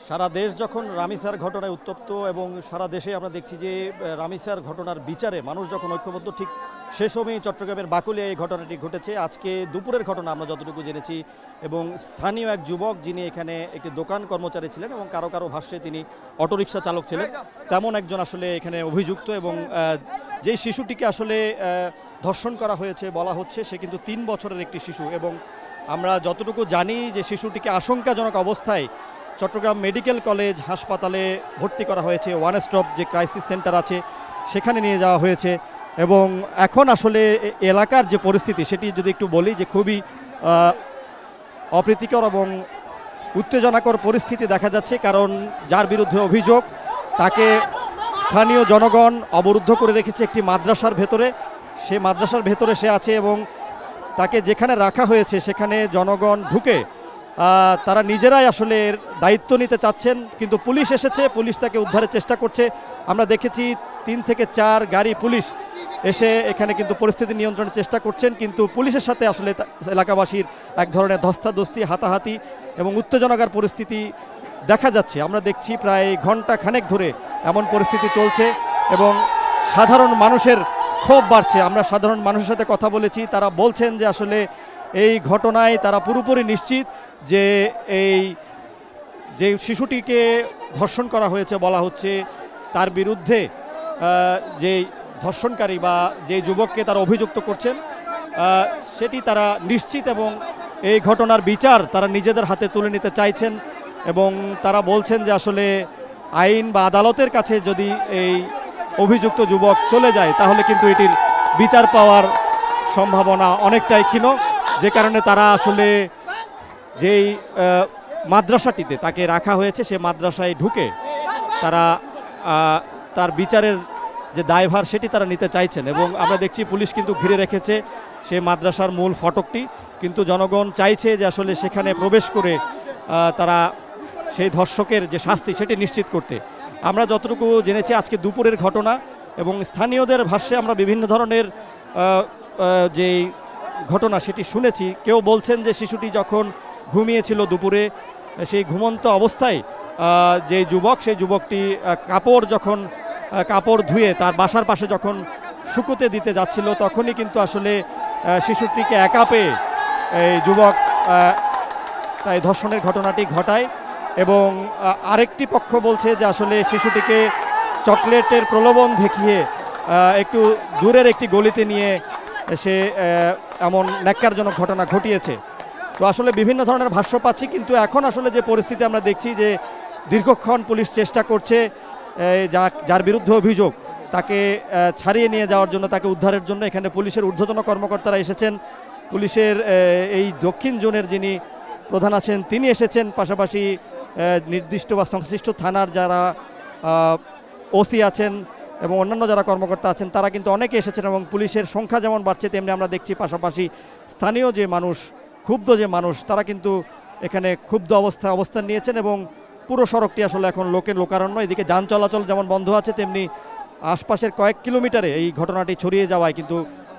সারা দেশ যখন রামিসার ঘটনায় উত্তপ্ত এবং সারা দেশে আমরা দেখছি যে রামিসার ঘটনার বিচারে মানুষ যখন ঐক্যবদ্ধ, ঠিক সে সময়ই চট্টগ্রামের বাকলিয়ায় এই ঘটনাটি ঘটেছে। আজকে দুপুরের ঘটনা আমরা যতটুকু জেনেছি, এবং স্থানীয় এক যুবক যিনি এখানে একটি দোকান কর্মচারী ছিলেন এবং কারো কারো ভাষ্যে তিনি অটোরিকশা চালক ছিলেন, তেমন একজন আসলে এখানে অভিযুক্ত। এবং যেই শিশুটিকে আসলে ধর্ষণ করা হয়েছে বলা হচ্ছে সে কিন্তু 3 বছরের একটি শিশু, এবং আমরা যতটুকু জানি যে শিশুটিকে আশঙ্কাজনক অবস্থায় চট্টগ্রাম মেডিকেল কলেজ হাসপাতালে ভর্তি করা হয়েছে। ওয়ান স্টপ যে ক্রাইসিস সেন্টার আছে সেখানে নিয়ে যাওয়া হয়েছে। এবং এখন আসলে এলাকার যে পরিস্থিতি সেটি যদি একটু বলি, যে খুবই অপ্রীতিকর এবং উত্তেজনাকর পরিস্থিতি দেখা যাচ্ছে। কারণ যার বিরুদ্ধে অভিযোগ তাকে স্থানীয় জনগণ অবরুদ্ধ করে রেখেছে একটি মাদ্রাসার ভেতরে। সে মাদ্রাসার ভেতরে সে আছে এবং তাকে যেখানে রাখা হয়েছে সেখানে জনগণ ঢুকে তারা নিজেরাই আসলে এর দায়িত্ব নিতে চাচ্ছেন, কিন্তু পুলিশ এসেছে, পুলিশ তাকে উদ্ধারের চেষ্টা করছে। আমরা দেখেছি 3 থেকে 4 গাড়ি পুলিশ এসে এখানে কিন্তু পরিস্থিতি নিয়ন্ত্রণের চেষ্টা করছেন, কিন্তু পুলিশের সাথে আসলে এলাকাবাসীর এক ধরনের ধস্তাধস্তি, হাতাহাতি এবং উত্তেজনাকর পরিস্থিতি দেখা যাচ্ছে। আমরা দেখছি প্রায় ঘন্টা খানেক ধরে এমন পরিস্থিতি চলছে এবং সাধারণ মানুষের ক্ষোভ বাড়ছে। আমরা সাধারণ মানুষের সাথে কথা বলেছি, তারা বলছেন যে আসলে এই ঘটনায় তারা পুরোপুরি নিশ্চিত যে এই যে শিশুটিকে ধর্ষণ করা হয়েছে বলা হচ্ছে তার বিরুদ্ধে যে ধর্ষণকারী বা যে যুবককে তারা অভিযুক্ত করছেন সেটি তারা নিশ্চিত, এবং এই ঘটনার বিচার তারা নিজেদের হাতে তুলে নিতে চাইছেন। এবং তারা বলছেন যে আসলে আইন বা আদালতের কাছে যদি এই অভিযুক্ত যুবক চলে যায় তাহলে কিন্তু এটির বিচার পাওয়ার সম্ভাবনা অনেকটাই ক্ষীণ, যে কারণে তারা আসলে যেই মাদ্রাসাটিতে তাকে রাখা হয়েছে সে মাদ্রাসায় ঢুকে তারা তার বিচারের যে দায়ভার সেটি তারা নিতে চাইছেন। এবং আমরা দেখছি পুলিশ কিন্তু ঘিরে রেখেছে সেই মাদ্রাসার মূল ফটকটি, কিন্তু জনগণ চাইছে যে আসলে সেখানে প্রবেশ করে তারা সেই ধর্ষকের যে শাস্তি সেটি নিশ্চিত করতে। আমরা যতটুকু জেনেছি আজকে দুপুরের ঘটনা, এবং স্থানীয়দের ভাষ্যে আমরা বিভিন্ন ধরনের যেই ঘটনা সেটি শুনেছি। কেউ বলছেন যে শিশুটি যখন ঘুমিয়েছিল দুপুরে, সেই ঘুমন্ত অবস্থায় যে যুবক, সেই যুবকটি কাপড় ধুয়ে তার বাসার পাশে যখন শুকোতে দিতে যাচ্ছিল তখনই কিন্তু আসলে শিশুটিকে একা পেয়ে এই যুবক তাই ধর্ষণের ঘটনাটি ঘটায়। এবং আরেকটি পক্ষ বলছে যে আসলে শিশুটিকে চকলেটের প্রলোভন দেখিয়ে একটু দূরের একটি গলিতে নিয়ে সে এমন ন্যাক্কারজনক ঘটনা ঘটিয়েছে। তো আসলে বিভিন্ন ধরনের ভাষ্য পাচ্ছি, কিন্তু এখন আসলে যে পরিস্থিতি আমরা দেখছি যে দীর্ঘক্ষণ পুলিশ চেষ্টা করছে যার বিরুদ্ধে অভিযোগ তাকে ছাড়িয়ে নিয়ে যাওয়ার জন্য, তাকে উদ্ধারের জন্য। এখানে পুলিশের ঊর্ধ্বতন কর্মকর্তারা এসেছেন, পুলিশের এই দক্ষিণ জোনের যিনি প্রধান আছেন তিনি এসেছেন, পাশাপাশি নির্দিষ্ট বা সংশ্লিষ্ট থানার যারা ওসি আছেন এবং অন্যান্য যারা কর্মকর্তা আছেন তারা কিন্তু অনেকে এসেছেন। এবং পুলিশের সংখ্যা যেমন বাড়ছে তেমনি আমরা দেখছি পাশাপাশি স্থানীয় যে মানুষ, ক্ষুব্ধ যে মানুষ, তারা কিন্তু এখানে ক্ষুব্ধ অবস্থান নিয়েছেন। এবং পুরো সড়কটি আসলে এখন লোকারণ্য। এদিকে যান চলাচল যেমন বন্ধ আছে, তেমনি আশপাশের কয়েক কিলোমিটারে এই ঘটনাটি ছড়িয়ে যাওয়ায় কিন্তু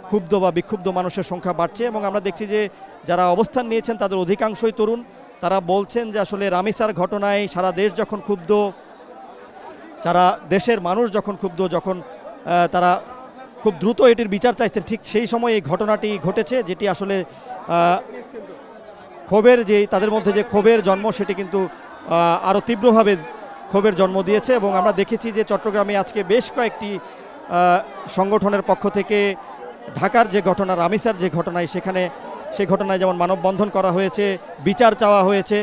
ক্ষুব্ধ বা বিক্ষুব্ধ মানুষের সংখ্যা বাড়ছে। এবং আমরা দেখছি যে যারা অবস্থান নিয়েছেন তাদের অধিকাংশই তরুণ। তারা বলছেন যে আসলে রামিসার ঘটনায় সারা দেশ যখন ক্ষুব্ধ, যারা দেশের মানুষ যখন ক্ষুব্ধ, যখন তারা খুব দ্রুত এটির বিচার চাইছেন, ঠিক সেই সময় এই ঘটনাটি ঘটেছে, যেটি আসলে ক্ষোভের তাদের মধ্যে যে ক্ষোভের জন্ম সেটি কিন্তু আরও তীব্রভাবে ক্ষোভের জন্ম দিয়েছে। এবং আমরা দেখেছি যে চট্টগ্রামে আজকে বেশ কয়েকটি সংগঠনের পক্ষ থেকে ঢাকার যে ঘটনা, রামিসার যে ঘটনায় সেই ঘটনায় যেমন মানববন্ধন করা হয়েছে, বিচার চাওয়া হয়েছে,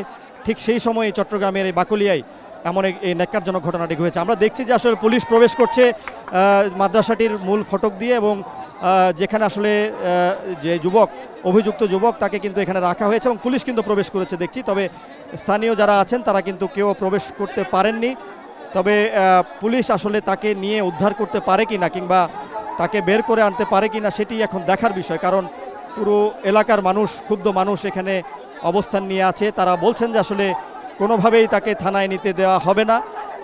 ঠিক সেই সময়ে চট্টগ্রামের এই বাকলিয়ায় এমন এই ন্যাক্কারজনক ঘটনাটি হয়েছে। আমরা দেখছি যে আসলে পুলিশ প্রবেশ করছে মাদ্রাসাটির মূল ফটক দিয়ে, এবং যেখানে আসলে যে অভিযুক্ত যুবক তাকে কিন্তু এখানে রাখা হয়েছে এবং পুলিশ কিন্তু প্রবেশ করেছে দেখছি। তবে স্থানীয় যারা আছেন তারা কিন্তু কেউ প্রবেশ করতে পারেননি। তবে পুলিশ আসলে তাকে নিয়ে উদ্ধার করতে পারে কিনা কিংবা তাকে বের করে আনতে পারে কিনা সেটি এখন দেখার বিষয়। কারণ পুরো এলাকার মানুষ, ক্ষুব্ধ মানুষ এখানে অবস্থান নিয়ে আছে। তারা বলছেন যে আসলে কোনোভাবেই তাকে থানায় নিতে দেওয়া হবে না।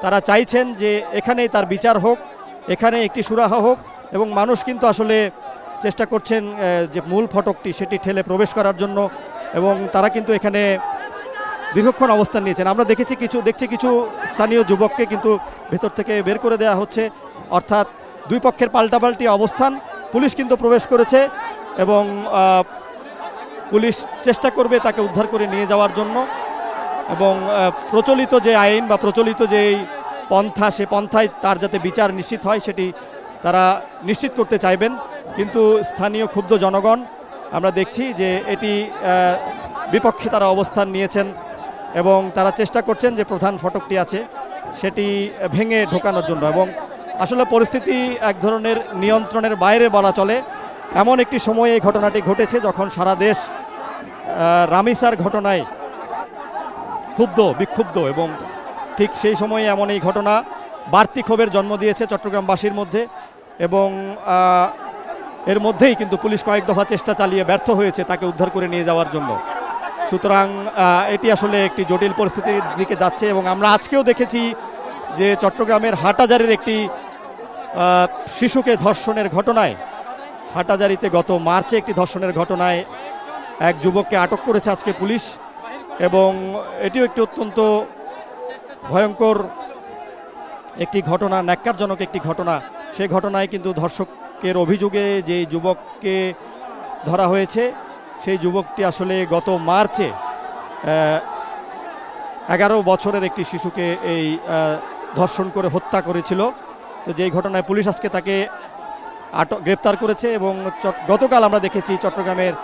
তারা চাইছেন যে এখানেই তার বিচার হোক, এখানে একটি সুরাহা হোক। এবং মানুষ কিন্তু আসলে চেষ্টা করছেন যে মূল ফটকটি সেটি ঠেলে প্রবেশ করার জন্য, এবং তারা কিন্তু এখানে দীর্ঘক্ষণ অবস্থান নিয়েছেন। আমরা দেখছি কিছু স্থানীয় যুবককে কিন্তু ভেতর থেকে বের করে দেওয়া হচ্ছে, অর্থাৎ দুই পক্ষের পাল্টাপাল্টি অবস্থান। পুলিশ কিন্তু প্রবেশ করেছে এবং পুলিশ চেষ্টা করবে তাকে উদ্ধার করে নিয়ে যাওয়ার জন্য, এবং প্রচলিত যে আইন বা প্রচলিত যে পন্থা, সে পন্থায় তার যাতে বিচার নিশ্চিত হয় সেটি তারা নিশ্চিত করতে চাইবেন। কিন্তু স্থানীয় ক্ষুব্ধ জনগণ আমরা দেখছি যে এটি বিপক্ষে তারা অবস্থান নিয়েছেন এবং তারা চেষ্টা করছেন যে প্রধান ফটকটি আছে সেটি ভেঙে ঢোকানোর জন্য। এবং আসলে পরিস্থিতি এক ধরনের নিয়ন্ত্রণের বাইরে বলা চলে। এমন একটি সময়ে এই ঘটনাটি ঘটেছে যখন সারা দেশ রামিসার ঘটনায় বিক্ষুব্ধ, এবং ঠিক সেই সময়ে এমন এই ঘটনা বাড়তি ক্ষোভের জন্ম দিয়েছে চট্টগ্রামবাসীর মধ্যে। এবং এর মধ্যেই কিন্তু পুলিশ কয়েক দফা চেষ্টা চালিয়ে ব্যর্থ হয়েছে তাকে উদ্ধার করে নিয়ে যাওয়ার জন্য। সুতরাং এটি আসলে একটি জটিল পরিস্থিতির দিকে যাচ্ছে। এবং আমরা আজকেও দেখেছি যে চট্টগ্রামের হাটহাজারীর একটি শিশুকে ধর্ষণের ঘটনায়, হাটহাজারীতে গত মার্চে একটি ধর্ষণের ঘটনায় এক যুবককে আটক করেছে আজকে পুলিশ। এবং এটিও একটি অত্যন্ত ভয়ঙ্কর একটি ঘটনা, ন্যাক্কারজনক একটি ঘটনা। সেই ঘটনায় কিন্তু ধর্ষকের অভিযোগে যে যুবককে ধরা হয়েছে সেই যুবকটি আসলে গত মার্চে 11 বছরের একটি শিশুকে এই ধর্ষণ করে হত্যা করেছিল। তো যেই ঘটনায় পুলিশ আজকে তাকে গ্রেপ্তার করেছে। এবং গতকাল আমরা দেখেছি চট্টগ্রামের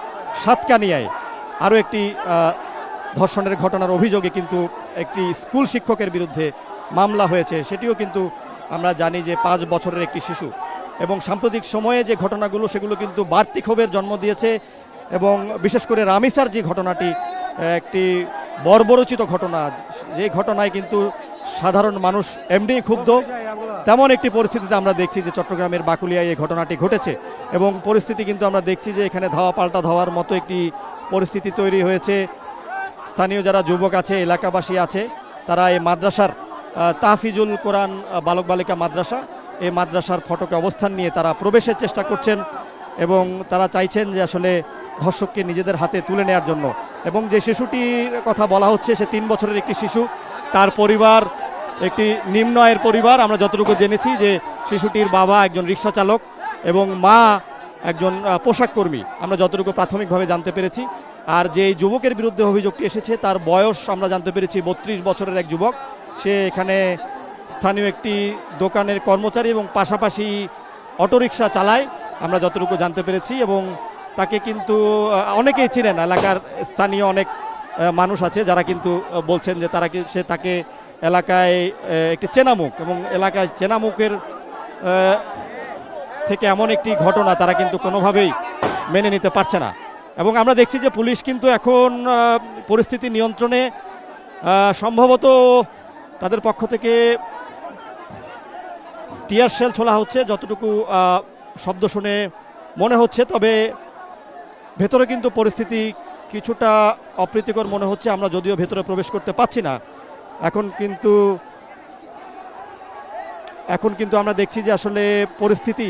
সাতকানিয়ায় আরও একটি ধর্ষণের ঘটনার অভিযোগে কিন্তু একটি স্কুল শিক্ষকের বিরুদ্ধে মামলা হয়েছে, সেটিও কিন্তু আমরা জানি যে 5 বছরের একটি শিশু। এবং সাম্প্রতিক সময়ে যে ঘটনাগুলো সেগুলো কিন্তু বাড়তি ক্ষোভের জন্ম দিয়েছে। এবং বিশেষ করে রামিসার যে ঘটনাটি একটি বর্বরচিত ঘটনা, যে ঘটনায় কিন্তু সাধারণ মানুষ এমনিই ক্ষুব্ধ, তেমন একটি পরিস্থিতিতে আমরা দেখছি যে চট্টগ্রামের বাকুলিয়ায় এই ঘটনাটি ঘটেছে। এবং পরিস্থিতি কিন্তু আমরা দেখছি যে এখানে ধাওয়া পাল্টা ধাওয়ার মতো একটি পরিস্থিতি তৈরি হয়েছে। স্থানীয় যারা যুবক আছে, এলাকাবাসী আছে, তারা এই মাদ্রাসার তাহফিজুল কোরআন বালক বালিকা মাদ্রাসা, এই মাদ্রাসার ফটকে অবস্থান নিয়ে তারা প্রবেশের চেষ্টা করছেন এবং তারা চাইছেন যে আসলে ধর্ষককে নিজেদের হাতে তুলে নেওয়ার জন্য। এবং যে শিশুটির কথা বলা হচ্ছে সে 3 বছরের একটি শিশু, তার পরিবার একটি নিম্ন আয়ের পরিবার। আমরা যতটুকু জেনেছি যে শিশুটির বাবা একজন রিক্সা চালক এবং মা একজন পোশাক কর্মী, আমরা যতটুকু প্রাথমিকভাবে জানতে পেরেছি। আর যে যুবকের বিরুদ্ধে অভিযোগটি এসেছে তার বয়স আমরা জানতে পেরেছি 32 বছরের এক যুবক। সে এখানে স্থানীয় একটি দোকানের কর্মচারী এবং পাশাপাশি অটোরিকশা চালায়, আমরা যতটুকু জানতে পেরেছি। এবং তাকে কিন্তু অনেকেই চিনেন, এলাকার স্থানীয় অনেক মানুষ আছে যারা কিন্তু বলছেন যে তাকে এলাকায় একটি চেনামুখ, এবং এলাকায় চেনামুখের থেকে এমন একটি ঘটনা তারা কিন্তু কোনোভাবেই মেনে নিতে পারছে না। এবং আমরা দেখছি যে পুলিশ কিন্তু এখন পরিস্থিতি নিয়ন্ত্রণে, সম্ভবত তাদের পক্ষ থেকে টিয়ার শেল ছোড়া হচ্ছে যতটুকু শব্দ শুনে মনে হচ্ছে। তবে ভেতরে কিন্তু পরিস্থিতি কিছুটা অপ্রীতিকর মনে হচ্ছে। আমরা যদিও ভেতরে প্রবেশ করতে পারছি না, এখন কিন্তু আমরা দেখছি যে আসলে পরিস্থিতি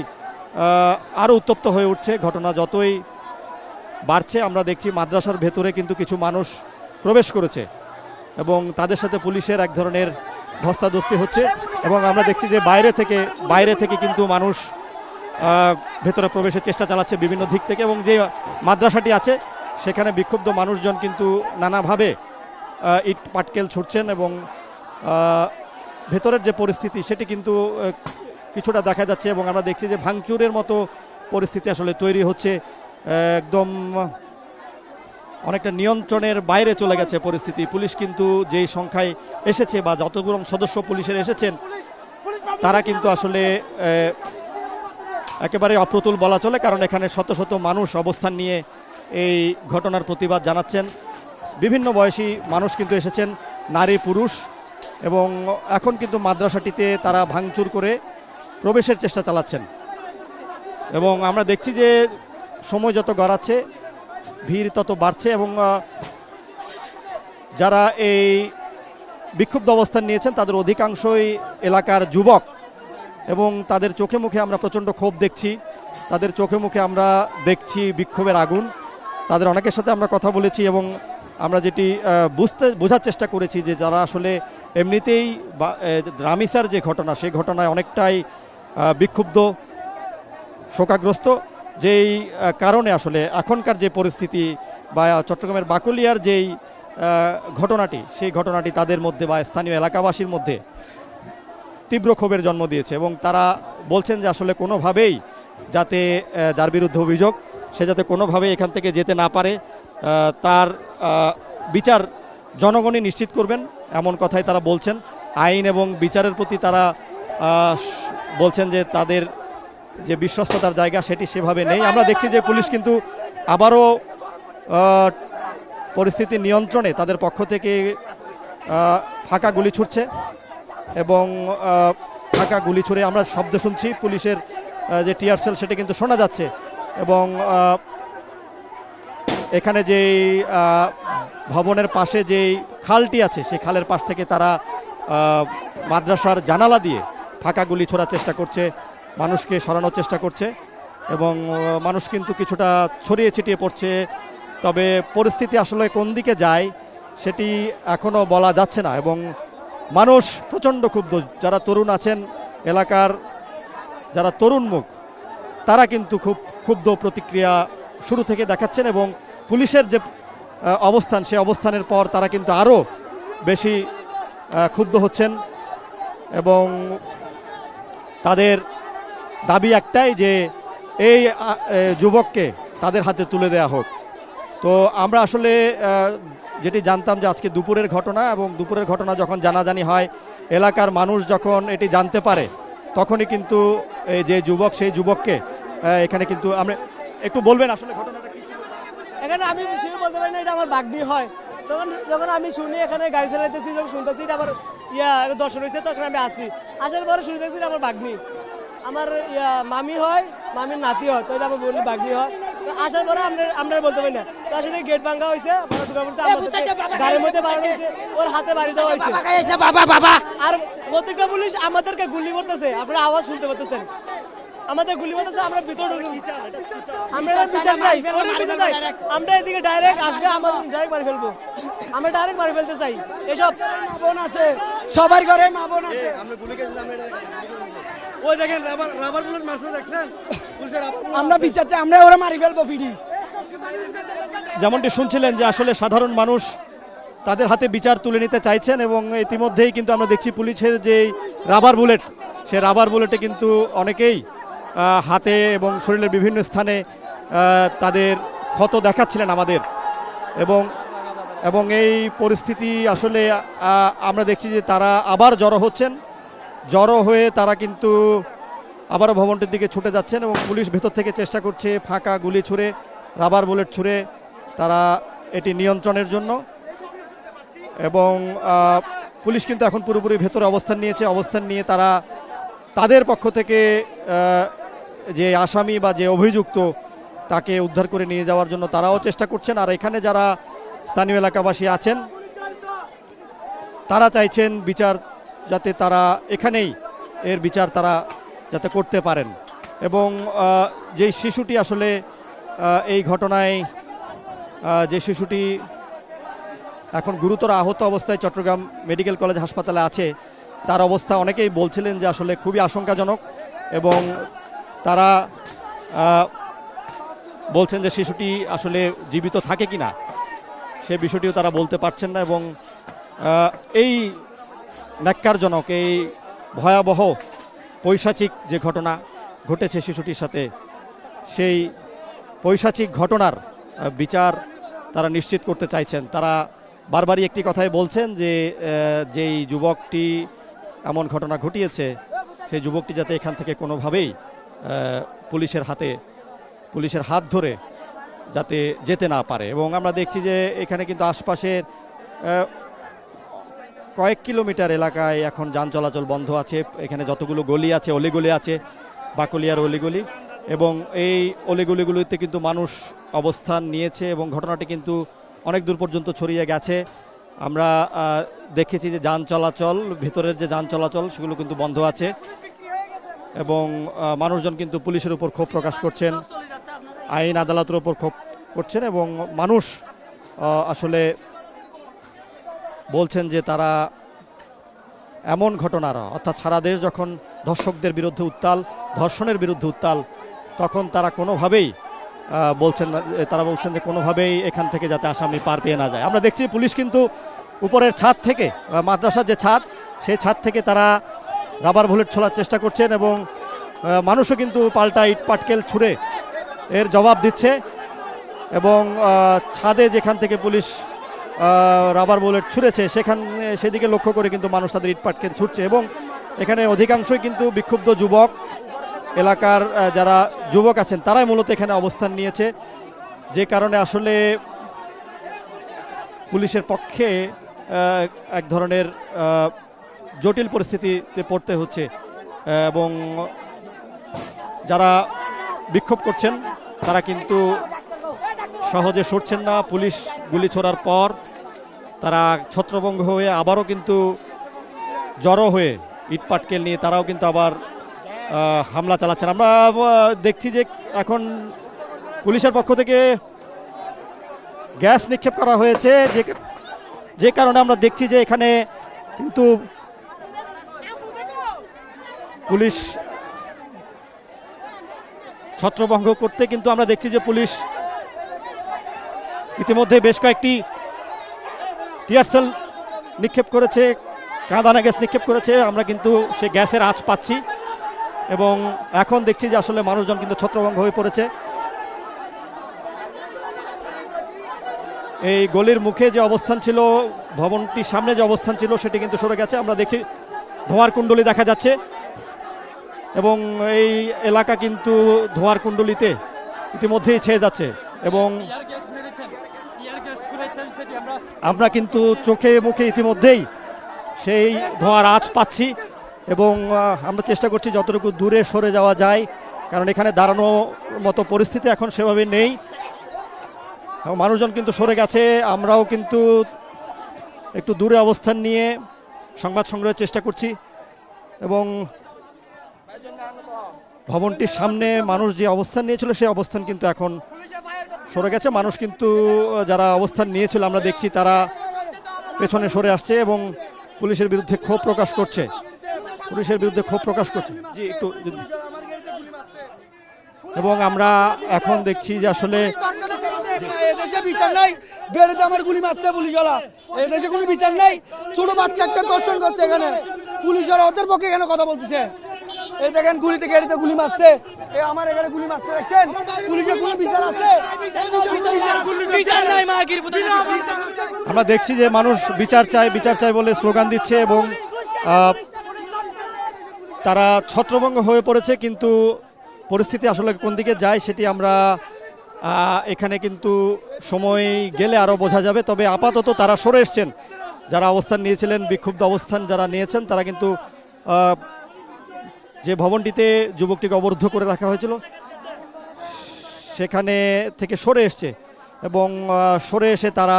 আরও উত্তপ্ত হয়ে উঠছে। ঘটনা যতই বাড়ছে আমরা দেখছি মাদ্রাসার ভেতরে কিন্তু কিছু মানুষ প্রবেশ করেছে এবং তাদের সাথে পুলিশের এক ধরনের ধস্তাধস্তি হচ্ছে। এবং আমরা দেখছি যে বাইরে থেকে কিন্তু মানুষ ভেতরে প্রবেশের চেষ্টা চালাচ্ছে বিভিন্ন দিক থেকে। এবং যে মাদ্রাসাটি আছে সেখানে বিক্ষুব্ধ মানুষজন কিন্তু নানাভাবে ইট পাটকেল ছুটছেন এবং ভেতরের যে পরিস্থিতি সেটি কিন্তু কিছুটা দেখা যাচ্ছে। এবং আমরা দেখছি যে ভাঙচুরের মতো পরিস্থিতি আসলে তৈরি হচ্ছে, একদম অনেকটা নিয়ন্ত্রণের বাইরে চলে গেছে পরিস্থিতি। পুলিশ কিন্তু যেই সংখ্যায় এসেছে বা যতগুলো সদস্য পুলিশের এসেছেন তারা কিন্তু আসলে একেবারে অপ্রতুল বলা চলে, কারণ এখানে শত শত মানুষ অবস্থান নিয়ে এই ঘটনার প্রতিবাদ জানাচ্ছেন। বিভিন্ন বয়সী মানুষ কিন্তু এসেছেন, নারী পুরুষ, এবং এখন কিন্তু মাদ্রাসাটিতে তারা ভাঙচুর করে প্রবেশের চেষ্টা চালাচ্ছেন। এবং আমরা দেখছি যে সময় যত গড়াচ্ছে ভিড় তত বাড়ছে এবং যারা এই বিক্ষুব্ধ অবস্থান নিয়েছেন তাদের অধিকাংশই এলাকার যুবক এবং তাদের চোখে মুখে আমরা প্রচণ্ড ক্ষোভ দেখছি, তাদের চোখে মুখে আমরা দেখছি বিক্ষোভের আগুন। তাদের অনেকের সাথে আমরা কথা বলেছি এবং আমরা যেটি বোঝার চেষ্টা করেছি যে যারা আসলে এমনিতেই রামিসার যে ঘটনা সেই ঘটনায় অনেকটাই বিক্ষুব্ধ শোকাগ্রস্ত, যেই কারণে আসলে এখনকার যে পরিস্থিতি বা চট্টগ্রামের বাকলিয়ার যেই ঘটনাটি সেই ঘটনাটি তাদের মধ্যে বা স্থানীয় এলাকাবাসীর মধ্যে তীব্র ক্ষোভের জন্ম দিয়েছে এবং তারা বলছেন যে আসলে কোনোভাবেই যাতে যার বিরুদ্ধে অভিযোগ সে যাতে কোনোভাবেই এখান থেকে যেতে না পারে, তার বিচার জনগণই নিশ্চিত করবেন এমন কথাই তারা বলছেন। আইন এবং বিচারের প্রতি তারা বলছেন যে তাদের যে বিশ্বস্ততার জায়গা সেটি সেভাবে নেই। আমরা দেখছি যে পুলিশ কিন্তু আবারও পরিস্থিতি নিয়ন্ত্রণে তাদের পক্ষ থেকে ফাঁকা গুলি ছুটছে এবং ফাঁকা গুলি ছুড়ে আমরা শব্দ শুনছি, পুলিশের যে টিয়ার সেল সেটা কিন্তু শোনা যাচ্ছে এবং এখানে যেই ভবনের পাশে যেই খালটি আছে সেই খালের পাশ থেকে তারা মাদ্রাসার জানালা দিয়ে ফাঁকা গুলি ছোড়ার চেষ্টা করছে, মানুষকে সরানোর চেষ্টা করছে এবং মানুষ কিন্তু কিছুটা ছড়িয়ে ছিটিয়ে পড়ছে। তবে পরিস্থিতি আসলে কোন দিকে যায় সেটি এখনও বলা যাচ্ছে না এবং মানুষ প্রচণ্ড ক্ষুব্ধ। যারা তরুণ আছেন এলাকার, যারা তরুণ মুখ, তারা কিন্তু খুব ক্ষুব্ধ প্রতিক্রিয়া শুরু থেকে দেখাচ্ছেন এবং পুলিশের যে অবস্থান সেই অবস্থানের পর তারা কিন্তু আরও বেশি ক্ষুব্ধ হচ্ছেন এবং তাদের দাবি একটাই যে এই যুবককে তাদের হাতে তুলে দেয়া হোক। তো আমরা আসলে যেটি জানতাম যে আজকে দুপুরের ঘটনা এবং দুপুরের ঘটনা যখন জানাজানি হয়, এলাকার মানুষ যখন এটি জানতে পারে তখনই কিন্তু এই যে যুবক সেই যুবককে এখানে কিন্তু আমরা একটু বলবেন আসলে ঘটনাটা কি ছিল? এখানে আমি বেশি বলতে পারি না, এটা আমার বাগনি হয়। যখন আমি শুনি এখানে গাড়ি চালাইতেছি, যখন শুনতেছি এটা আবার দর্শন হয়েছে, তখন আমি আসি, আসার পরে শুনতেছি আমার বাগনি, আমার মামি হয়, মামির নাতি হয়, তো এটা আমার বলি বাগনি হয়। আসার পরে আমরা বলতে পারি না, তার সাথে গেট ভাঙা হয়েছে, গাড়ির মধ্যে বাড়ানো হয়েছে, ওর হাতে বাড়ি দেওয়া হয়েছে আর প্রত্যেকটা পুলিশ আমাদেরকে গুলি করতেছে, আপনারা আওয়াজ শুনতে পাচ্ছেন, আমাদের গুলি করতেছে। আমরা ভিতরে আমরা বিচার চাই, আমরা এদিকে ডাইরেক্ট আসবে, আমরা ডাইরেক্ট বাড়ি ফেলবো, আমরা ডাইরেক্ট বাড়ি ফেলতে চাই। এসব বোন আছে, সবার ঘরে মা বোন আছে। ওই দেখেন রাবার বুলেট মারছে, দেখছেন? আমরা বিচার চাই, আমরা ওরা মারি ফেলবো ফিডি। যেমনটি শুনছিলেন যে আসলে সাধারণ মানুষ তাদের হাতে বিচার তুলে নিতে চাইছেন এবং ইতিমধ্যেই কিন্তু আমরা দেখছি পুলিশের যে রাবার বুলেট, সে রাবার বুলেটে কিন্তু অনেকেই হাতে এবং শরীরের বিভিন্ন স্থানে তাদের ক্ষত দেখাচ্ছিলেন আমাদের এবং এই পরিস্থিতি আসলে আমরা দেখছি যে তারা আবার জড়ো হয়ে তারা কিন্তু আবারও ভবনটির দিকে ছুটে যাচ্ছেন এবং পুলিশ ভেতর থেকে চেষ্টা করছে ফাঁকা গুলি ছুড়ে, রাবার বুলেট ছুড়ে তারা এটি নিয়ন্ত্রণের জন্য। এবং পুলিশ কিন্তু এখন পুরোপুরি ভেতরে অবস্থান নিয়ে তারা তাদের পক্ষ থেকে যে আসামি বা যে অভিযুক্ত তাকে উদ্ধার করে নিয়ে যাওয়ার জন্য তারাও চেষ্টা করছেন। আর এখানে যারা স্থানীয় এলাকাবাসী আছেন তারা চাইছেন বিচার যাতে তারা এখানেই এর বিচার তারা যাতে করতে পারেন এবং যেই শিশুটি আসলে এই ঘটনায় যে শিশুটি এখন গুরুতর আহত অবস্থায় চট্টগ্রাম মেডিকেল কলেজ হাসপাতালে আছে, তার অবস্থা অনেকেই বলছিলেন যে আসলে খুবই আশঙ্কাজনক এবং তারা বলছেন যে শিশুটি আসলে জীবিত থাকে কিনা সে বিষয়টিও তারা বলতে পারছেন না এবং এই ন্যাক্কারজনক, এই ভয়াবহ পৈশাচিক যে ঘটনা ঘটেছে শিশুটির সাথে, সেই পৈশাচিক ঘটনার বিচার তারা নিশ্চিত করতে চাইছেন। তারা বারবারই একটি কথাই বলছেন যে যেই যুবকটি এমন ঘটনা ঘটিয়েছে সেই যুবকটি যাতে এখান থেকে কোনোভাবেই পুলিশের হাত ধরে যাতে যেতে না পারে। এবং আমরা দেখছি যে এখানে কিন্তু আশপাশের কয়েক কিলোমিটার এলাকায় এখন যান চলাচল বন্ধ আছে। এখানে যতগুলো গলি আছে, অলিগলি আছে, বাকলিয়ার অলিগলি, এবং এই অলিগলিগুলিতে কিন্তু মানুষ অবস্থান নিয়েছে এবং ঘটনাটি কিন্তু অনেক দূর পর্যন্ত ছড়িয়ে গেছে। আমরা দেখেছি যে যান চলাচল, ভিতরের যে যান চলাচল সেগুলো কিন্তু বন্ধ আছে এবং মানুষজন কিন্তু পুলিশের উপর ক্ষোভ প্রকাশ করছেন, আইন আদালতের উপর ক্ষোভ করছেন এবং মানুষ আসলে বলছেন যে তারা এমন ঘটনার অর্থাৎ সারা দেশ যখন ধর্ষকদের বিরুদ্ধে উত্তাল, ধর্ষণের বিরুদ্ধে উত্তাল, তখন তারা কোনোভাবেই তারা বলছেন যে কোনোভাবেই এখান থেকে যাতে আসামি পার পেয়ে না যায়। আমরা দেখছি পুলিশ কিন্তু উপরের ছাদ থেকে, মাদ্রাসার যে ছাদ, সেই ছাদ থেকে তারা রাবার বুলেট ছোড়ার চেষ্টা করছেন এবং মানুষও কিন্তু পাল্টা ইট পাটকেল ছুঁড়ে এর জবাব দিচ্ছে এবং ছাদে যেখান থেকে পুলিশ রাবার বুলেট ছুঁড়েছে সেদিকে লক্ষ্য করে কিন্তু মানুষ তাদের ইট পাটকেল ছুটছে এবং এখানে অধিকাংশই কিন্তু বিক্ষুব্ধ যুবক, এলাকার যারা যুবক আছেন তারাই মূলত এখানে অবস্থান নিয়েছে, যে কারণে আসলে পুলিশের পক্ষে এক ধরনের জটিল পরিস্থিতিতে পড়তে হচ্ছে এবং যারা বিক্ষোভ করছেন তারা কিন্তু সহজে সরছেন না। পুলিশ গুলি ছোড়ার পর তারা ছত্রভঙ্গ হয়ে আবারও কিন্তু জড়ো হয়ে ইটপাটকেল নিয়ে তারাও কিন্তু আবার হামলা চালাচ্ছেন। আমরা দেখছি যে এখন পুলিশের পক্ষ থেকে গ্যাস নিক্ষেপ করা হয়েছে, যে কারণে আমরা দেখছি যে এখানে কিন্তু পুলিশ ছত্রভঙ্গ করতে কিন্তু আমরা দেখছি যে পুলিশ ইতিমধ্যে বেশ কয়েকটি টিয়ার সেল নিক্ষেপ করেছে, কাঁদানা গ্যাস নিক্ষেপ করেছে। আমরা কিন্তু সে গ্যাসের আঁচ পাচ্ছি এবং এখন দেখছি যে আসলে মানুষজন কিন্তু ছত্রভঙ্গ হয়ে পড়েছে। এই গলির মুখে যে অবস্থান ছিল, ভবনটির সামনে যে অবস্থান ছিল সেটি কিন্তু সরে গেছে। আমরা দেখছি ধোঁয়ার কুণ্ডলী দেখা যাচ্ছে এবং এই এলাকা কিন্তু ধোঁয়ার কুণ্ডলিতে ইতিমধ্যেই ছেয়ে যাচ্ছে এবং আমরা কিন্তু চোখে মুখে ইতিমধ্যেই সেই ধোঁয়ার আঁচ পাচ্ছি এবং আমরা চেষ্টা করছি যতটুকু দূরে সরে যাওয়া যায়, কারণ এখানে দাঁড়ানোর মতো পরিস্থিতি এখন সেভাবে নেই। মানুষজন কিন্তু সরে গেছে, আমরাও কিন্তু একটু দূরে অবস্থান নিয়ে সংবাদ সংগ্রহের চেষ্টা করছি এবং ভবনটির সামনে মানুষ যে অবস্থান নিয়েছিল সেই অবস্থান কিন্তু এখন সরে গেছে। মানুষ কিন্তু যারা অবস্থান নিয়েছিল আমরা দেখছি তারা পেছনে সরে আসছে এবং পুলিশের বিরুদ্ধে ক্ষোভ প্রকাশ করছে, জি একটু। এবং আমরা এখন দেখছি যে আসলে এদেশে বিচার নাই, আমার গুলি মারছে পুলিশওয়ালা, এদেশে কোনো বিচার নাই। ছোট বাচ্চা একটা দর্শন করছে এখানে, পুলিশওয়ালা ওদের পক্ষে এখানে কথা বলতেছে। এই দেখেন গুলিতে গাড়িতে গুলি মারছে, আমার এখানে গুলি মারছে, দেখছেন পুলিশের কোনো বিচার আছে? আমরা দেখছি যে মানুষ বিচার চাই বলে স্লোগান দিচ্ছে এবং তারা ছত্রভঙ্গ হয়ে পড়েছে, কিন্তু পরিস্থিতি আসলে কোন দিকে যায় সেটি আমরা এখানে কিন্তু সময় গেলে আরও বোঝা যাবে। তবে আপাতত তারা সরে এসছেন, যারা অবস্থান নিয়েছিলেন, বিক্ষুব্ধ অবস্থান যারা নিয়েছেন তারা কিন্তু যে ভবনটিতে যুবকটিকে অবরুদ্ধ করে রাখা হয়েছিল সেখানে থেকে সরে এসছে এবং সরে এসে তারা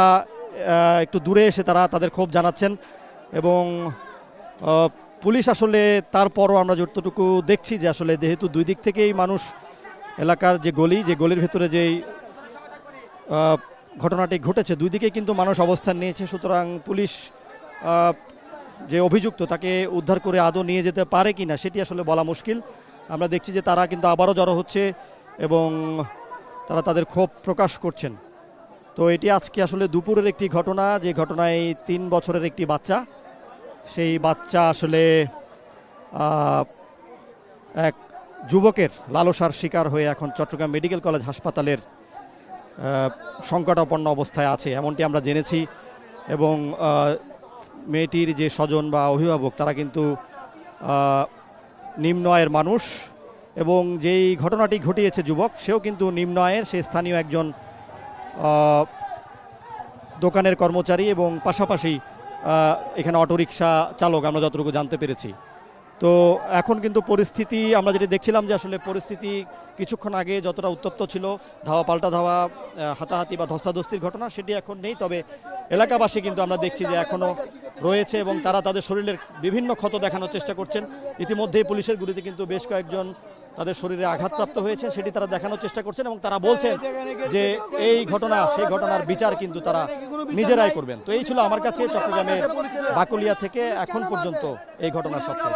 একটু দূরে এসে তারা তাদের ক্ষোভ জানাচ্ছেন এবং পুলিশ আসলে তারপরও আমরা যতটুকু দেখছি যে আসলে যেহেতু দুই দিক থেকেই মানুষ, এলাকার যে গলির ভেতরে যেই ঘটনাটি ঘটেছে দুই দিকে কিন্তু মানুষ অবস্থান নিয়েছে, সুতরাং পুলিশ যে অভিযুক্ত তাকে উদ্ধার করে আদৌ নিয়ে যেতে পারে কি না সেটি আসলে বলা মুশকিল। আমরা দেখছি যে তারা কিন্তু আবারও জড়ো হচ্ছে এবং তারা তাদের ক্ষোভ প্রকাশ করছেন। তো এটি আজকে আসলে দুপুরের একটি ঘটনা, যে ঘটনায় 3 বছরের একটি বাচ্চা, সেই বাচ্চা আসলে এক যুবকের লালসার শিকার হয়ে এখন চট্টগ্রাম মেডিকেল কলেজ হাসপাতালের সংকটাপন্ন অবস্থায় আছে এমনটি আমরা জেনেছি এবং মেয়েটির যে স্বজন বা অভিভাবক তারা কিন্তু নিম্ন আয়ের মানুষ এবং যেই ঘটনাটি ঘটিয়েছে যুবক সেও কিন্তু নিম্ন আয়ের, সে স্থানীয় একজন দোকানের কর্মচারী এবং পাশাপাশি এখানে অটোরিকশা চালক আমরা যতটুকু জানতে পেরেছি। তো এখন কিন্তু পরিস্থিতি আমরা যেটা দেখছিলাম যে আসলে পরিস্থিতি কিছুক্ষণ আগে যতটা উত্তপ্ত ছিল, ধাওয়া পাল্টা ধাওয়া, হাতাহাতি বা ধস্তাধস্তির ঘটনা সেটি এখন নেই। তবে এলাকাবাসী কিন্তু আমরা দেখছি যে এখনও রয়েছে এবং তারা তাদের শরীরের বিভিন্ন ক্ষত দেখানোর চেষ্টা করছেন। ইতিমধ্যেই পুলিশের গুলিতে কিন্তু বেশ কয়েকজন তাদের শরীরে আঘাতপ্রাপ্ত হয়েছে সেটি তারা দেখানোর চেষ্টা করছেন এবং তারা বলছেন যে এই ঘটনা সেই ঘটনার বিচার কিন্তু তারা নিজেরাই করবেন। তো এই ছিল আমার কাছে চট্টগ্রামের বাকলিয়া থেকে এখন পর্যন্ত এই ঘটনার সবশেষ।